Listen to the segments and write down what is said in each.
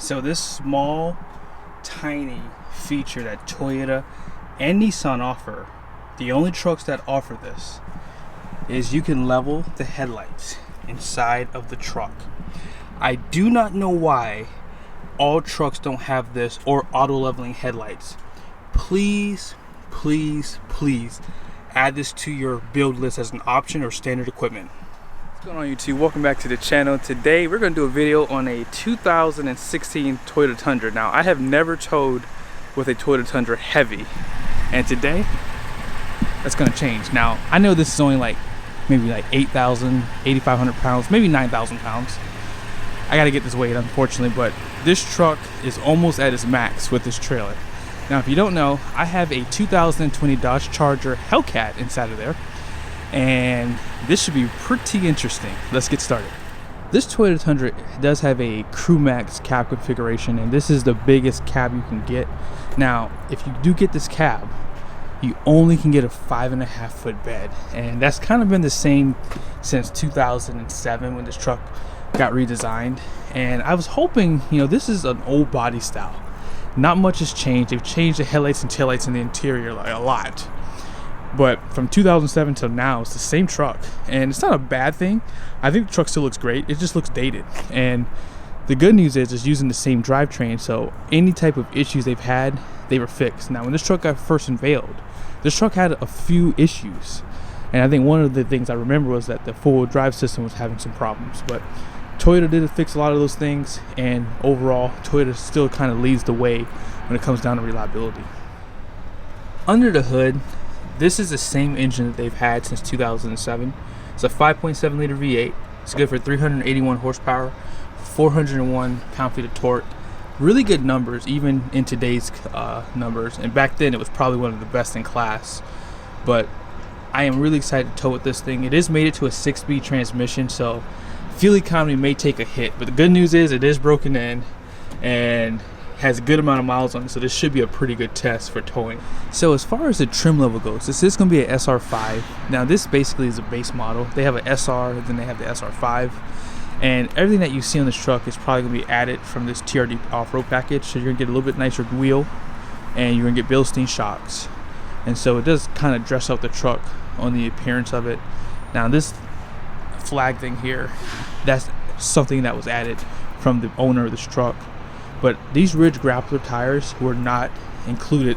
So this small, tiny feature that Toyota and Nissan offer, the only trucks that offer this, is you can level the headlights inside of the truck. I do not know why all trucks don't have this or auto leveling headlights. Please, please, please add this to your build list as an option or standard equipment. What's going on, YouTube? Welcome back to the channel. Today we're going to do a video on a 2016 Toyota Tundra. Now, I have never towed with a Toyota Tundra heavy, and today that's going to change. Now, I know this is only maybe 8,000, 8,500 pounds, maybe 9,000 pounds. I got to get this weight, unfortunately, but this truck is almost at its max with this trailer. Now, if you don't know, I have a 2020 Dodge Charger Hellcat inside of there, and this should be pretty interesting. Let's get started. This Toyota Tundra does have a Crew Max cab configuration, and this is the biggest cab you can get. Now, if you do get this cab, you only can get a 5.5 foot bed, and that's kind of been the same since 2007 when this truck got redesigned. And I was hoping, this is an old body style. Not much has changed. They've changed the headlights and taillights in the interior a lot. But from 2007 till now, it's the same truck. And it's not a bad thing. I think the truck still looks great. It just looks dated. And the good news is it's using the same drivetrain. So any type of issues they've had, they were fixed. Now, when this truck got first unveiled, this truck had a few issues. And I think one of the things I remember was that the four-wheel drive system was having some problems. But Toyota did fix a lot of those things, and overall Toyota still kind of leads the way when it comes down to reliability. Under the hood, this is the same engine that they've had since 2007. It's a 5.7 liter V8. It's good for 381 horsepower, 401 pound-feet of torque. Really good numbers, even in today's numbers, and back then it was probably one of the best in class. But I am really excited to tow with this thing. It is mated to a 6-speed transmission, so fuel economy may take a hit, but the good news is it is broken in and has a good amount of miles on it, so this should be a pretty good test for towing. So as far as the trim level goes, this is going to be an SR5. Now, this basically is a base model. They have an SR, then they have the SR5, and everything that you see on this truck is probably going to be added from this TRD off-road package. So you're going to get a little bit nicer wheel, and you're going to get Bilstein shocks, and so it does kind of dress up the truck on the appearance of it. Now, this flag thing here, that's something that was added from the owner of this truck. But these Ridge Grappler tires were not included.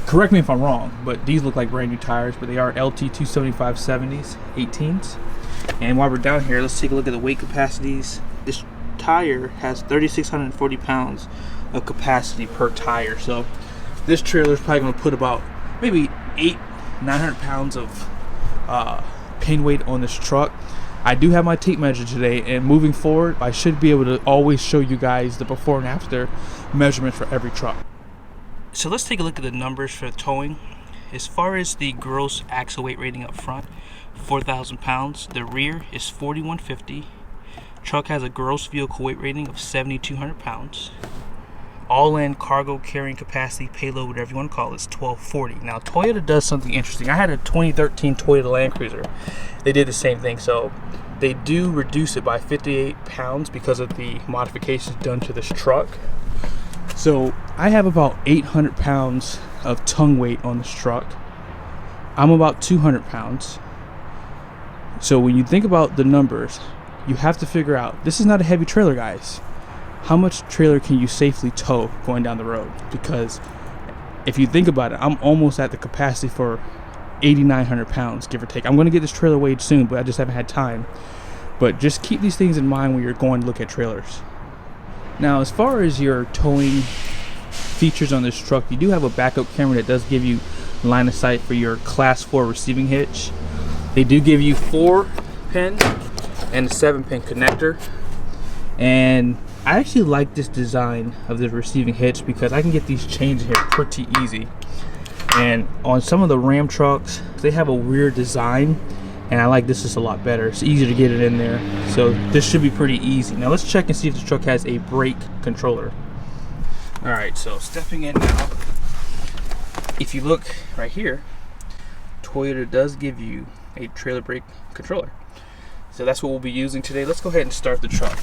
Correct me if I'm wrong, but these look like brand new tires, but they are LT 275 70s 18s. And while we're down here, let's take a look at the weight capacities. This tire has 3,640 pounds of capacity per tire, so this trailer is probably going to put about maybe 900 pounds of pin weight on this truck. I do have my tape measure today, and moving forward I should be able to always show you guys the before and after measurements for every truck. So let's take a look at the numbers for towing. As far as the gross axle weight rating up front, 4,000 pounds. The rear is 4,150. Truck has a gross vehicle weight rating of 7,200 pounds. All-in cargo carrying capacity, payload, whatever you want to call it, is 1,240. Now, Toyota does something interesting. I had a 2013 Toyota Land Cruiser. They did the same thing. So they do reduce it by 58 pounds because of the modifications done to this truck. So I have about 800 pounds of tongue weight on this truck. I'm about 200 pounds. So when you think about the numbers, you have to figure out, this is not a heavy trailer, guys. How much trailer can you safely tow going down the road? Because if you think about it, I'm almost at the capacity for 8,900 pounds, give or take. I'm going to get this trailer weighed soon, but I just haven't had time. But just keep these things in mind when you're going to look at trailers. Now, as far as your towing features on this truck, you do have a backup camera that does give you line of sight for your class 4 receiving hitch. They do give you 4-pin and a 7-pin connector. And I actually like this design of the receiving hitch because I can get these changed here pretty easy. And on some of the Ram trucks, they have a weird design, and I like this is a lot better. It's easier to get it in there, so this should be pretty easy. Now let's check and see if the truck has a brake controller. Alright, so stepping in now. If you look right here, Toyota does give you a trailer brake controller. So that's what we'll be using today. Let's go ahead and start the truck.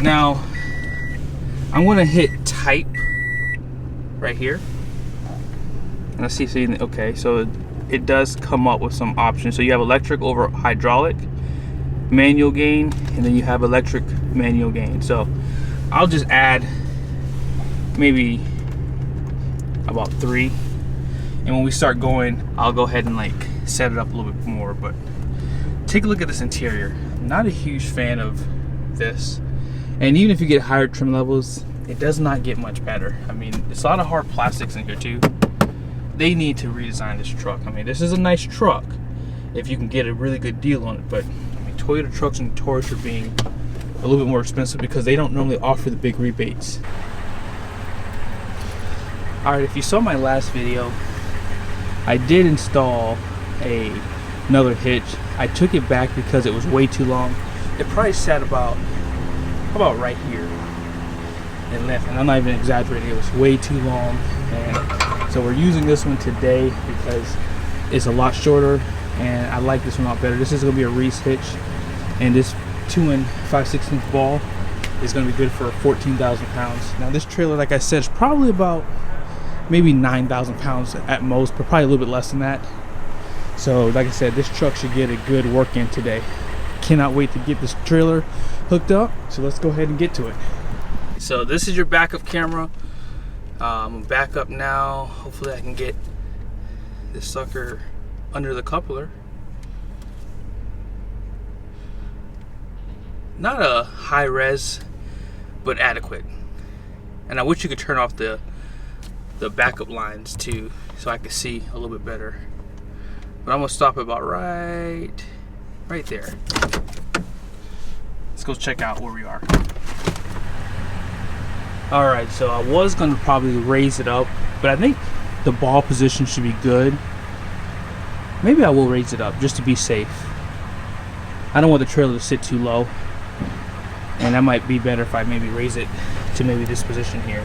Now, I'm gonna hit type right here. And let's see if it's, okay, so it does come up with some options. So you have electric over hydraulic, manual gain, and then you have electric manual gain. So I'll just add maybe about 3. And when we start going, I'll go ahead and like set it up a little bit more. But take a look at this interior. Not a huge fan of this. And even if you get higher trim levels, it does not get much better. I mean, it's a lot of hard plastics in here too. They need to redesign this truck. I mean, this is a nice truck if you can get a really good deal on it. But I mean, Toyota trucks are notorious for being a little bit more expensive because they don't normally offer the big rebates. All right, if you saw my last video, I did install another hitch. I took it back because it was way too long. It probably sat about right here in length, and I'm not even exaggerating, it was way too long. And so we're using this one today because it's a lot shorter and I like this one a lot better. This is going to be a Reese hitch, and this 2 5/16 ball is going to be good for 14,000 pounds. Now this trailer, like I said, is probably about maybe 9,000 pounds at most, but probably a little bit less than that. So like I said, this truck should get a good work in today. Cannot wait to get this trailer hooked up, so let's go ahead and get to it. So this is your backup camera. I'm back up now. Hopefully I can get this sucker under the coupler. Not a high res, but adequate. And I wish you could turn off the backup lines too, so I could see a little bit better. But I'm gonna stop about right there. Let's go check out where we are. All right, so I was gonna probably raise it up, but I think the ball position should be good. Maybe I will raise it up just to be safe. I don't want the trailer to sit too low, and that might be better if I maybe raise it to maybe this position here.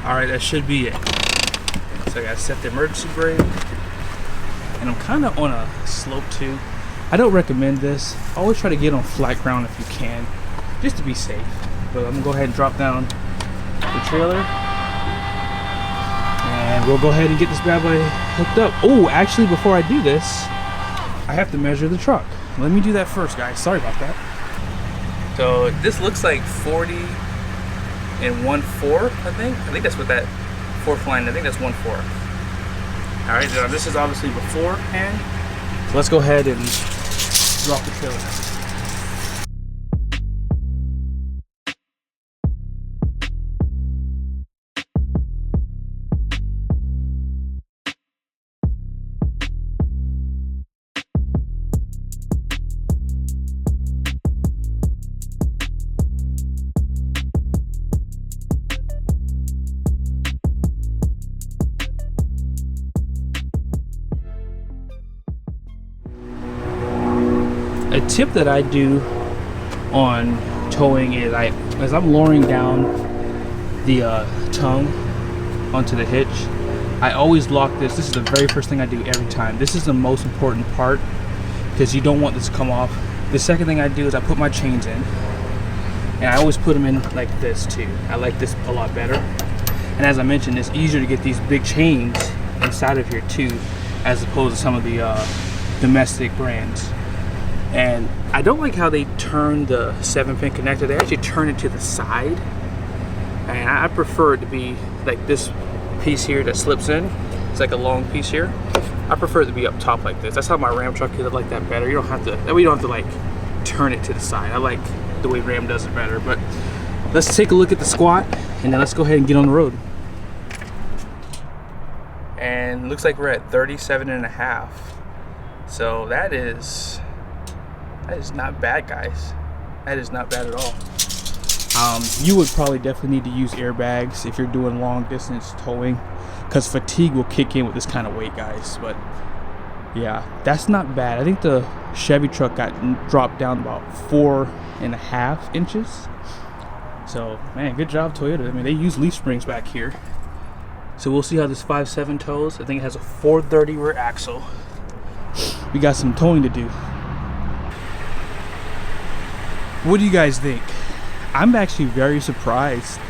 All right, that should be it. So I gotta set the emergency brake, and I'm kind of on a slope too. I don't recommend this. Always try to get on flat ground if you can, just to be safe. But I'm gonna go ahead and drop down the trailer, and we'll go ahead and get this bad boy hooked up. Oh, actually, before I do this, I have to measure the truck. Let me do that first, guys. Sorry about that. So this looks like 40 and 1/4, I think. I think that's what that fourth line, I think that's 1/4. All right, now this is obviously beforehand. So let's go ahead and drop the trailer down. A tip that I do on towing is as I'm lowering down the tongue onto the hitch, I always lock this. This is the very first thing I do every time. This is the most important part because you don't want this to come off. The second thing I do is I put my chains in, and I always put them in like this too. I like this a lot better. And as I mentioned, it's easier to get these big chains inside of here too, as opposed to some of the domestic brands. And I don't like how they turn the 7-pin connector. They actually turn it to the side, and I prefer it to be like this piece here that slips in. It's like a long piece here. I prefer it to be up top like this. That's how my Ram truck is. I like that better. You don't have to, that way you don't have to like turn it to the side. I like the way Ram does it better. But let's take a look at the squat, and then let's go ahead and get on the road. And looks like we're at 37.5. So that is not bad, guys. That is not bad at all. You would probably definitely need to use airbags if you're doing long distance towing, because fatigue will kick in with this kind of weight, guys. But yeah, that's not bad. I think the Chevy truck got dropped down about 4.5 inches. So man, good job, Toyota. I mean, they use leaf springs back here. So we'll see how this 5.7 tows. I think it has a 430 rear axle. We got some towing to do. What do you guys think? I'm actually very surprised.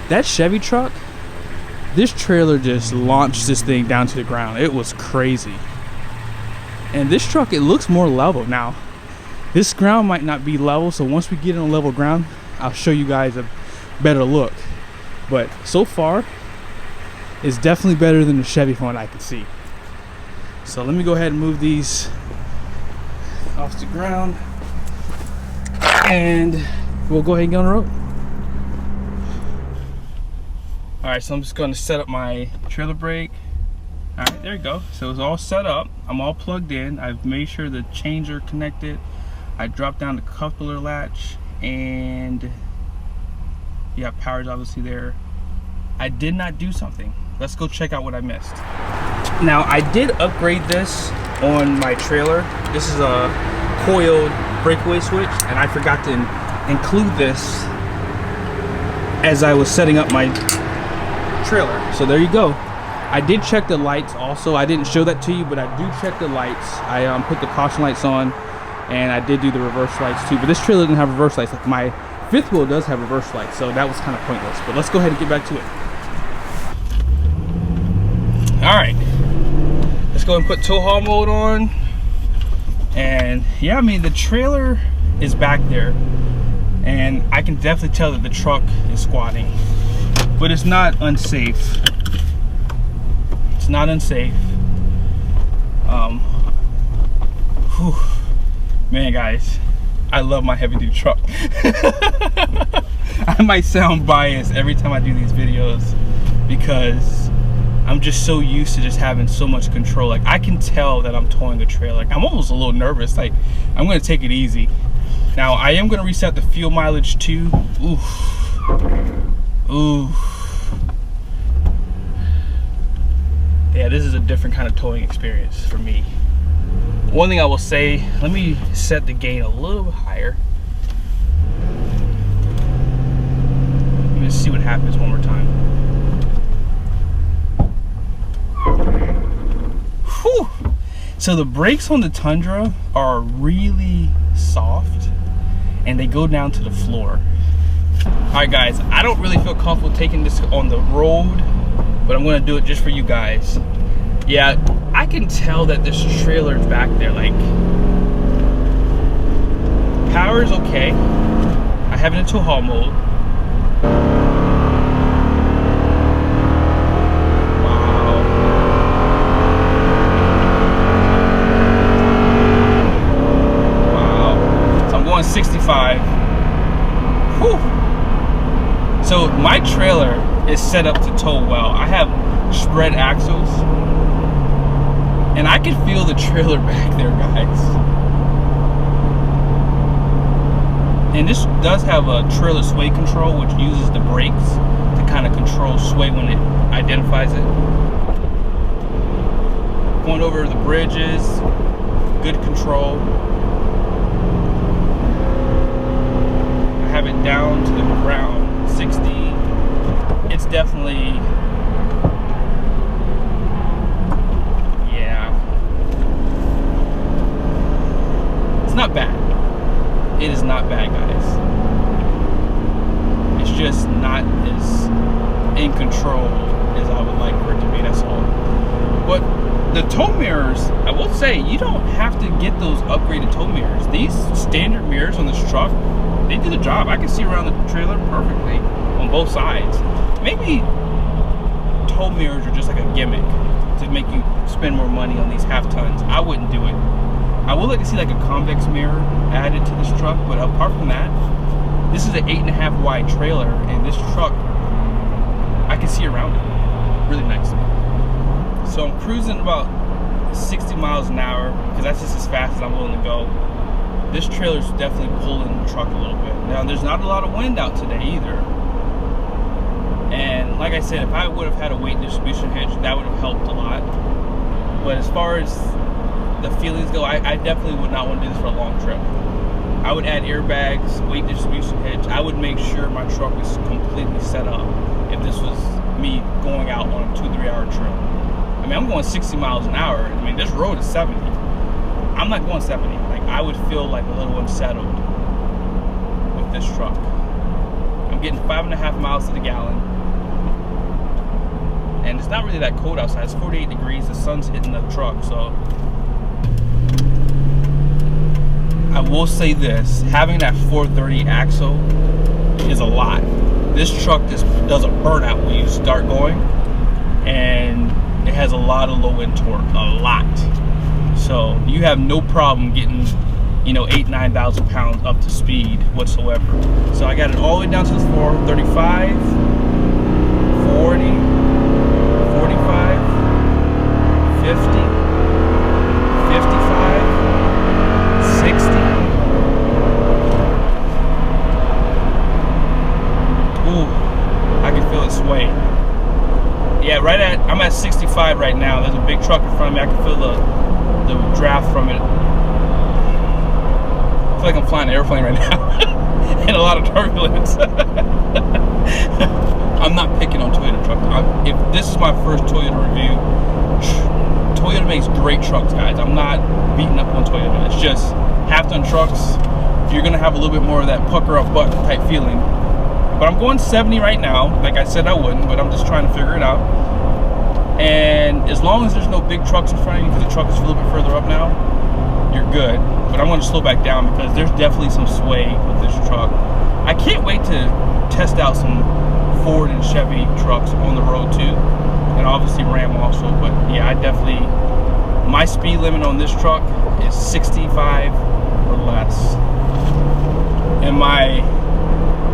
That Chevy truck, this trailer just launched this thing down to the ground. It was crazy. And this truck, it looks more level. Now, this ground might not be level, so once we get on level ground, I'll show you guys a better look. But so far, it's definitely better than the Chevy from what I can see. So let me go ahead and move these off the ground, and we'll go ahead and get on the road. All right, so I'm just going to set up my trailer brake. All right, there you go. So it's all set up. I'm all plugged in. I've made sure the chains are connected. I dropped down the coupler latch, and yeah, power's obviously there. I did not do something. Let's go check out what I missed. Now, I did upgrade this on my trailer. This is a coiled breakaway switch, and I forgot to include this as I was setting up my trailer. So there you go. I did check the lights also. I didn't show that to you, but I do check the lights. I put the caution lights on, and I did do the reverse lights too. But this trailer didn't have reverse lights. Like my fifth wheel does have reverse lights, so that was kind of pointless. But let's go ahead and get back to it. All right, let's go and put tow haul mode on. And yeah, I mean, the trailer is back there, and I can definitely tell that the truck is squatting, but it's not unsafe. It's not unsafe. Whew. Man, guys, I love my heavy duty truck. I might sound biased every time I do these videos because I'm just so used to just having so much control. Like, I can tell that I'm towing a trailer. Like, I'm almost a little nervous. Like, I'm gonna take it easy. Now, I am gonna reset the fuel mileage too. Ooh. Yeah, this is a different kind of towing experience for me. One thing I will say, let me set the gain a little bit higher. Let me just see what happens one more time. Whew. So the brakes on the Tundra are really soft, and they go down to the floor. All right, guys, I don't really feel comfortable taking this on the road, but I'm gonna do it just for you guys. Yeah, I can tell that this trailer is back there. Like, power is okay. I have it in tow haul mode. Wow. Wow. So I'm going 65. Whew. So my trailer is set up to tow well. I have spread axles, and I can feel the trailer back there, guys. And this does have a trailer sway control, which uses the brakes to kind of control sway when it identifies it. Going over the bridges, good control. I have it down to the ground, 60. It's definitely, yeah, it's not bad. It is not bad, guys. It's just not as in control as I would like for it to be, that's all. But the tow mirrors, I will say, you don't have to get those upgraded tow mirrors. These standard mirrors on this truck, they do the job. I can see around the trailer perfectly on both sides. Maybe tow mirrors are just like a gimmick to make you spend more money on these half tons. I wouldn't do it. I would like to see like a convex mirror added to this truck, but apart from that, this is an 8.5 wide trailer, and this truck, I can see around it really nicely. So I'm cruising about 60 miles an hour because that's just as fast as I'm willing to go. This trailer's definitely pulling the truck a little bit. Now, there's not a lot of wind out today either. And like I said, if I would have had a weight distribution hitch, that would have helped a lot. But as far as the feelings go, I definitely would not want to do this for a long trip. I would add airbags, weight distribution hitch. I would make sure my truck is completely set up if this was me going out on a 2-3 hour trip. I mean, I'm going 60 miles an hour. I mean, this road is 70. I'm not going 70. Like, I would feel like a little unsettled with this truck. I'm getting 5.5 miles to the gallon. And it's not really that cold outside. It's 48 degrees. The sun's hitting the truck, so I will say this, having that 430 axle is a lot. This truck just does a burnout when you start going, and it has a lot of low end torque, a lot. So you have no problem getting, you know, 8,000–9,000 pounds up to speed whatsoever. So I got it all the way down to the floor, 35, 40, 45, 50, 55, 60. Ooh, I can feel it sway. Yeah, I'm at 65 right now. There's a big truck in front of me. I can feel the draft from it. I feel like I'm flying an airplane right now. And a lot of turbulence. I'm not picking on Toyota trucks. If this is my first Toyota review, Toyota makes great trucks, guys. I'm not beating up on Toyota. It's just half-ton trucks, you're gonna have a little bit more of that pucker up butt type feeling. But I'm going 70 right now. Like I said I wouldn't, but I'm just trying to figure it out. And as long as there's no big trucks in front of you, because the truck is a little bit further up now, you're good. But I'm gonna slow back down because there's definitely some sway with this truck. I can't wait to test out some Ford and Chevy trucks on the road too, and obviously Ram also. But yeah, I definitely, my speed limit on this truck is 65 or less, and my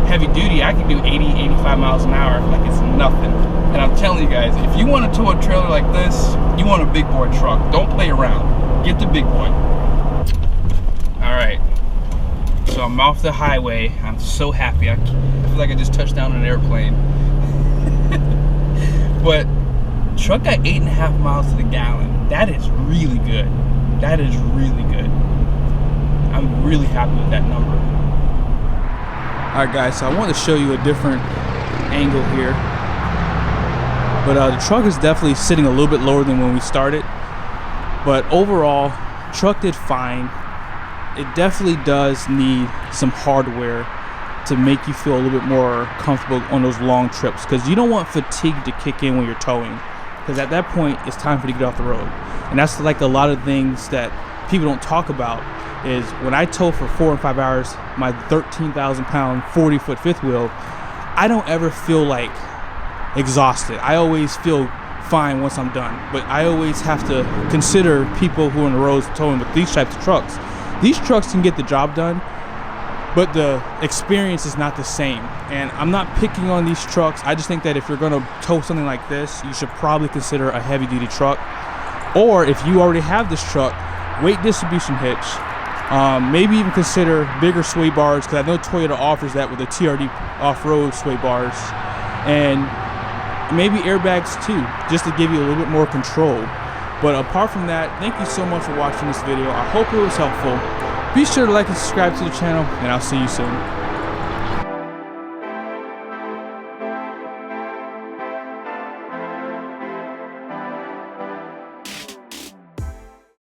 heavy duty I can do 80–85 miles an hour like it's nothing. And I'm telling you guys, if you want to tow a trailer like this, you want a big boy truck. Don't play around, get the big boy. All right, so I'm off the highway. I'm so happy. I feel like I just touched down an airplane. But truck got 8.5 miles to the gallon. That is really good. That is really good. I'm really happy with that number. All right, guys, so I want to show you a different angle here. But the truck is definitely sitting a little bit lower than when we started. But overall, truck did fine. It definitely does need some hardware to make you feel a little bit more comfortable on those long trips, because you don't want fatigue to kick in when you're towing, because at that point it's time for you to get off the road. And that's like a lot of things that people don't talk about, is when I tow for 4 and 5 hours my 13,000 pound 40-foot fifth wheel, I don't ever feel like exhausted. I always feel fine once I'm done. But I always have to consider people who are on the roads towing with these types of trucks. These trucks can get the job done, but the experience is not the same. And I'm not picking on these trucks. I just think that if you're going to tow something like this, you should probably consider a heavy duty truck. Or if you already have this truck, weight distribution hitch. Maybe even consider bigger sway bars, because I know Toyota offers that with the TRD off-road sway bars. And maybe airbags too, just to give you a little bit more control. But apart from that, thank you so much for watching this video. I hope it was helpful. Be sure to like and subscribe to the channel, and I'll see you soon.